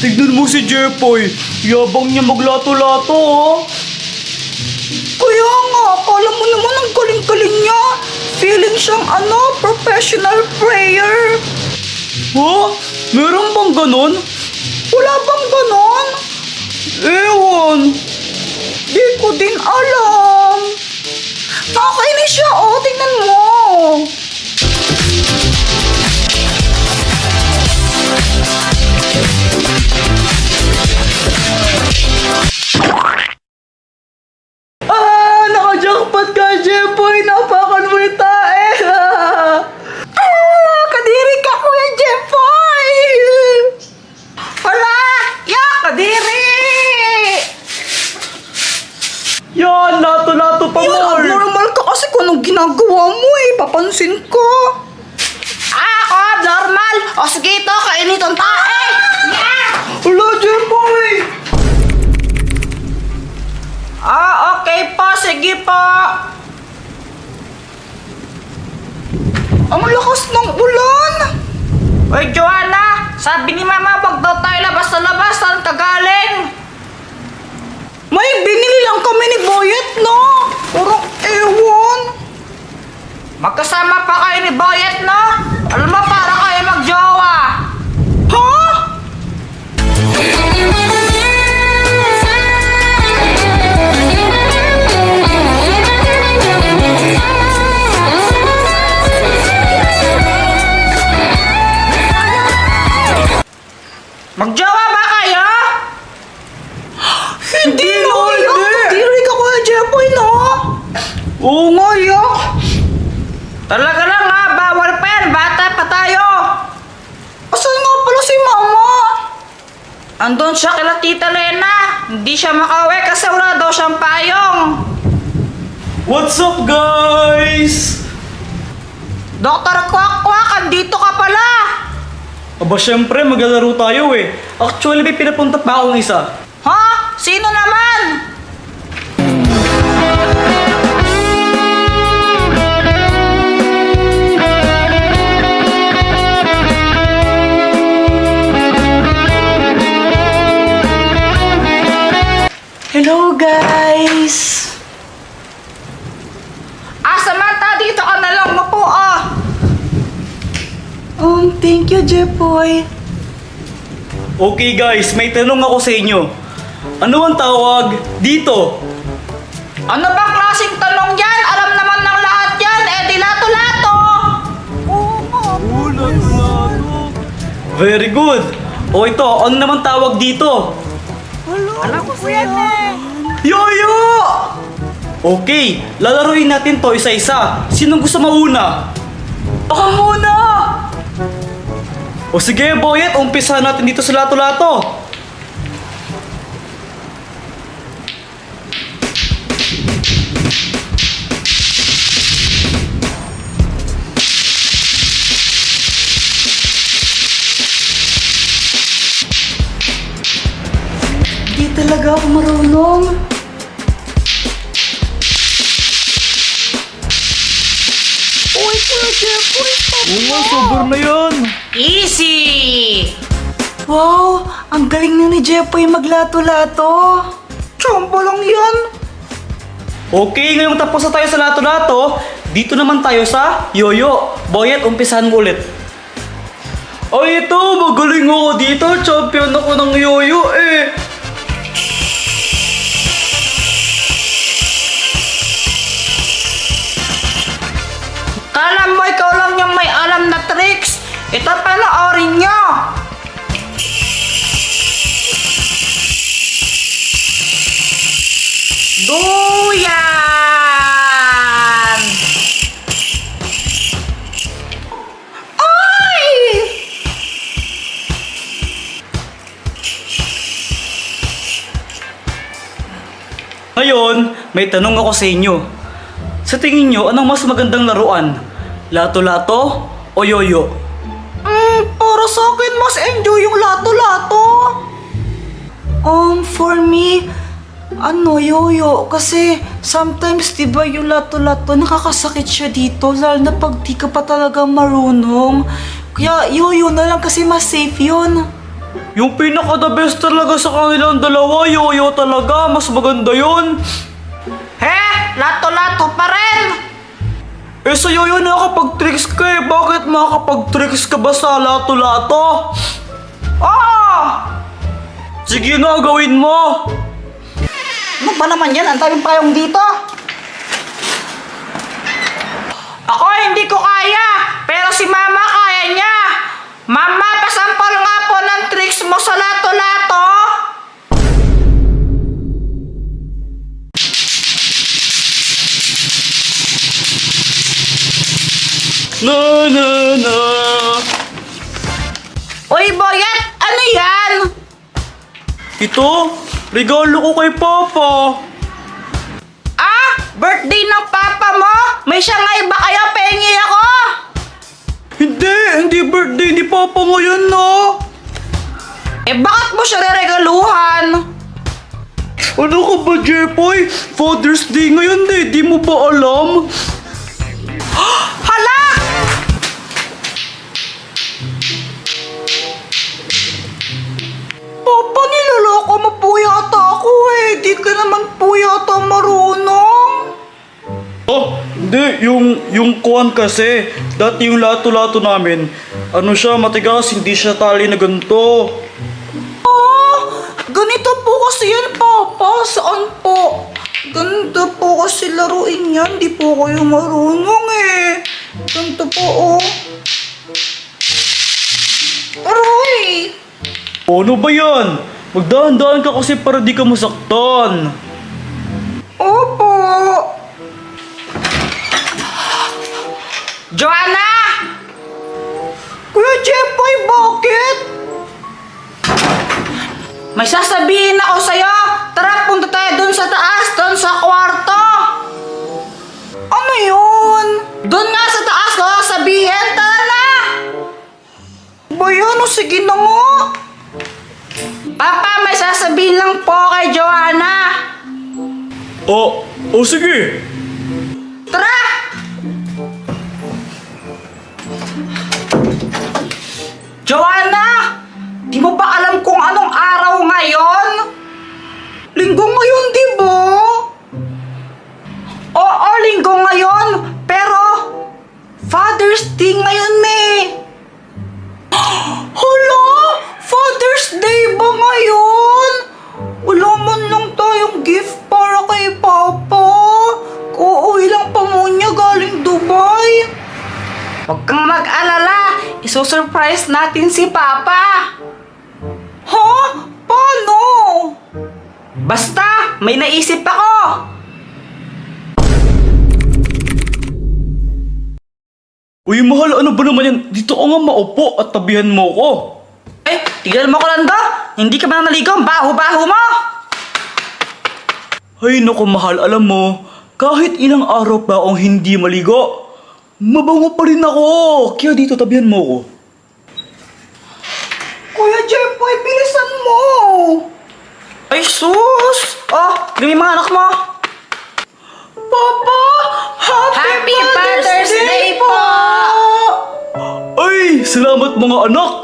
Tignan mo si Jepoy. Yabang niya maglato-lato, oh. Kaya nga, akala mo naman ang galing-galing niya. Feeling siyang professional prayer. Ha? Meron bang ganon? Wala bang ganon? Ewan. Di ko din alam. Nakakainis siya, tingnan mo. Naka-jackpot ka, Jepoy. Napakan mo yung tae. Kadiri ka, Kuya Jepoy. Hala, kadiri. Yan, lato-lato pa Yun, more. abnormal ka kasi kung anong ginagawa mo papansin ko. Abnormal. O sige ito, kainin itong tae. Hala, Jepoy. Okay po, sige po. Ang lakas ng ulan. Uy, Joanna, sabi ni Mama, wag daw tayo labas na labas. Saan ka galing? May binili lang kami ni Boyet, no? Parang ewan. Magkasama pa kayo ni Boyet, no? Alam mo, para kayo magjowa. Ha? Magjowa ba kayo? Hindi, no? Kadiri ka, Kuya Jepoy, no? Oo nga, yak. Talaga lang, bawal pa yan. Bata pa tayo. Asan nga pala si Mama? Andun siya kila Tita Lena. Hindi siya makauwi kasi wala daw siyang payong. What's up, guys? Dr. Kwak-Kwak, andito ka pala. Aba, syempre, maglalaro tayo eh. Actually, may pinapunta pa akong isa. Ha? Sino naman? Hello, guys. Samantha, dito ka na lang mapo, Thank you, Jepoy. Okay, guys, may tanong ako sa inyo. Ano ang tawag dito? Ano bang klaseng tanong yan? Alam naman ng lahat yan. Di lato-lato. Very good. O ito, ano naman tawag dito? Alam ko yan Yoyo! Okay, lalaruin natin to isa-isa. Sinong gusto mauna? Ako muna! O sige, Boyet, umpisahan natin dito sa lato-lato. Di talaga ako marunong. Uy, Kuya Jepoy, Oo, sobrang na yan. Easy! Wow! Ang galing na ni Jepoy maglato-lato! Chamba lang yan. Okay, ngayong tapos na tayo sa lato-lato, dito naman tayo sa yoyo. Boyet, umpisahan mo ulit. Ay, ito, magaling ako dito. Champion ako ng yoyo eh. Kala mo ikaw lang yung may alam na tricks. Ito panoorin nyo. Duyan! Ay! Ngayon, may tanong ako sa inyo. Sa tingin nyo, anong mas magandang laruan? Lato-lato o yoyo? Para sa akin, mas enjoy yung lato-lato. For me, yoyo. Kasi sometimes, di ba yung lato-lato, nakakasakit siya dito. Lalo na pag di ka pa talaga marunong. Kaya yoyo na lang kasi mas safe yun. Yung pinaka-the best talaga sa kanilang dalawa, Yoyo talaga. Mas maganda yun. He, lato-lato pa rin. Eh sa Yoyo nakakapag-tricks ka eh. Bakit makakapag-tricks ka ba sa lato-lato? Oo! Sige nga, gawin mo. Ano ba naman yan? Ang daming payong dito. Ako hindi ko kaya, pero si Mama kaya niya. Mama, pasampal nga po ng tricks mo sa lato-lato. Na na na. Uy, Boyet, ano yan? Ito, regalo ko kay Papa. Ah, birthday ng papa mo? May siyangay ba kayo? Pengi ako. Hindi birthday ni Papa ngayon, no? Eh, bakit mo siya reregaluhan? Ano ka ba, Jepoy? Father's Day ngayon eh, di mo ba alam? Hala! Papa, niloloko mo po yata ako eh. Di ka naman po yata marunong. Oh, hindi. Yung kuwan kasi, dati yung lato-lato namin, ano siya, matigas, hindi siya tali na ganito. Ah, ganito po kasi yan, Papa. Saan po? Ganito po kasi laruin yan. Di po kayo marunong eh. Ganito po, oh. Aray! Ano ba yan? Magdahan-dahan ka kasi para di ka masaktan. Opo! Joanna! Kuya Jepoy, bakit? May sasabihin ako sa'yo! Tara, punta tayo dun sa taas, dun sa kwarto! Ano yun? Dun nga sa taas ko sabihin, tara na! Bayan, sige na nga! Papa, may sasabihin lang po kay Joanna! Oh, sige. Tara! Joanna! Di mo ba alam kung anong araw ngayon? Linggo ngayon, di ba? Oo, linggo ngayon. Pero, Father's Day ngayon, eh. Hala! Father's Day ba ngayon? Wala man lang tayong gift para kay Papa. Uuwi lang pa mo niya galing Dubai. Huwag kang mag-alala. Isusurprise natin si Papa. Ha? Paano? Basta, may naisip ako. Uy, mahal, ano ba naman yan? Dito ka nga maupo at tabihan mo ko. Eh, tignan mo ko lang daw. Hindi ka ba naligaw? Ang baho-baho mo. Ay, naku mahal, alam mo, kahit ilang araw pa akong hindi maligo, mabango pa rin ako. Kaya dito, tabihan mo ko. Kuya Jepoy, bilisan mo. Ay, sus. Oh, yung mga anak mo. Papa, Happy Father's Day po! Ay, salamat mga anak.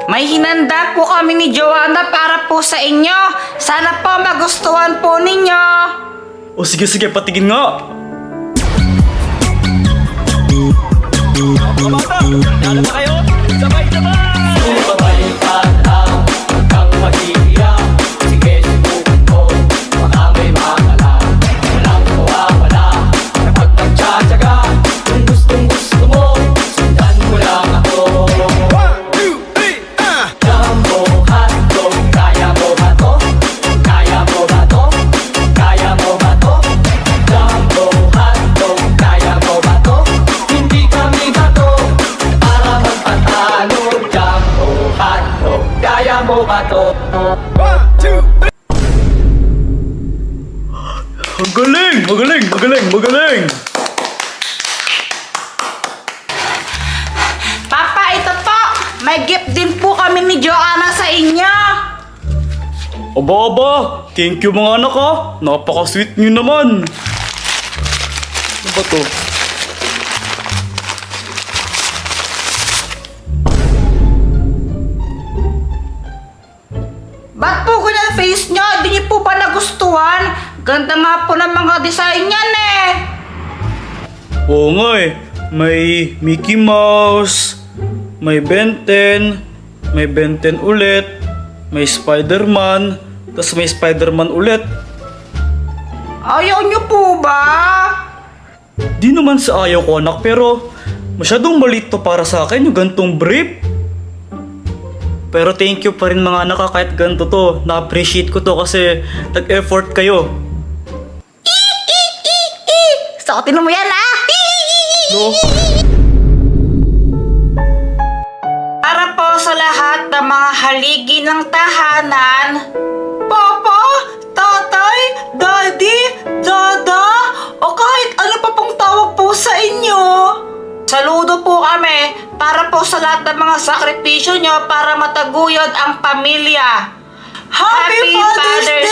May hinanda po kami ni Joanna para po sa inyo. Sana po magustuhan po ninyo. O sige, patigin nga. Mga bata, dala ba kayo? Sabay-sabay! Bumabalikan ang hanggang mag-iiyak. Sige, subukan ko, baka may makakala. Walang mawawala kapag nagtsatsaga. Kung gustong-gusto mo, sundan mo lang ako. 1, 2, 3, Jumbo hotdog, kaya mo ba to? Kaya mo ba to? Kaya mo ba to? Jumbo hotdog, kaya mo ba to? Hindi kami bato para magpatalo. Jumbo hotdog, kaya mo ba to? Magaling! Papa, ito po. May gift din po kami ni Joanna sa inyo. Aba, thank you mga anak ha. Napaka-sweet nyo naman. Ano ba to? Ba't po ganyan face nyo? Di niyo po ba nagustuhan? Ganda nga po ng mga design yan eh. Oo nga eh. May Mickey Mouse, may Ben 10, may Ben 10 ulit, may Spider-Man, tapos may Spider-Man ulit. Ayaw niyo po ba? Di naman sa ayaw ko anak, pero masyadong maliit to para sa akin yung gantong brief. Pero thank you pa rin mga anak kahit ganito to. Na-appreciate ko to kasi nag-effort kayo. Suotin mo yan ah! No? Para po sa lahat ng mga haligi ng tahanan, Papa, Tatay, Daddy, Dada, o kahit ano pa pong tawag po sa inyo. Saludo po kami para po sa lahat ng mga sakripisyo nyo para mataguyod ang pamilya. Happy Father's